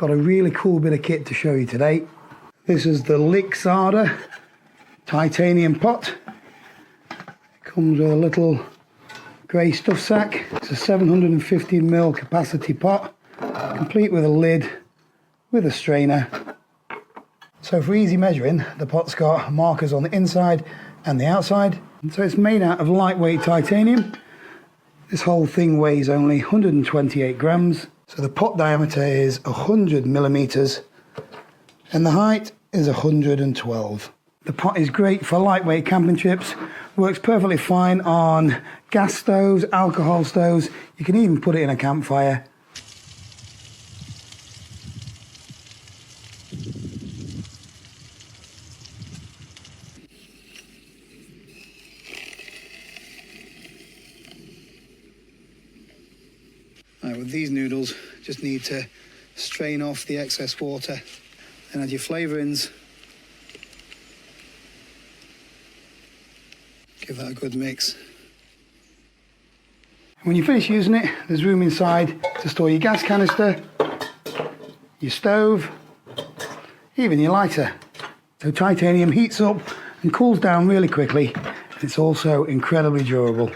got a really cool bit of kit to show you today. This is the Lixada titanium pot. It comes with a little grey stuff sack. It's a 750ml capacity pot, complete with a lid, with a strainer. So for easy measuring, the pot's got markers on the inside and the outside. And so it's made out of lightweight titanium. This whole thing weighs only 128 grams. So the pot diameter is 100 millimeters and the height is 112. The pot is great for lightweight camping trips, works perfectly fine on gas stoves, alcohol stoves. You can even put it in a campfire. Right, with these noodles, just need to strain off the excess water, then add your flavourings. Give that a good mix. When you finish using it, there's room inside to store your gas canister, your stove, even your lighter. So titanium heats up and cools down really quickly, and it's also incredibly durable.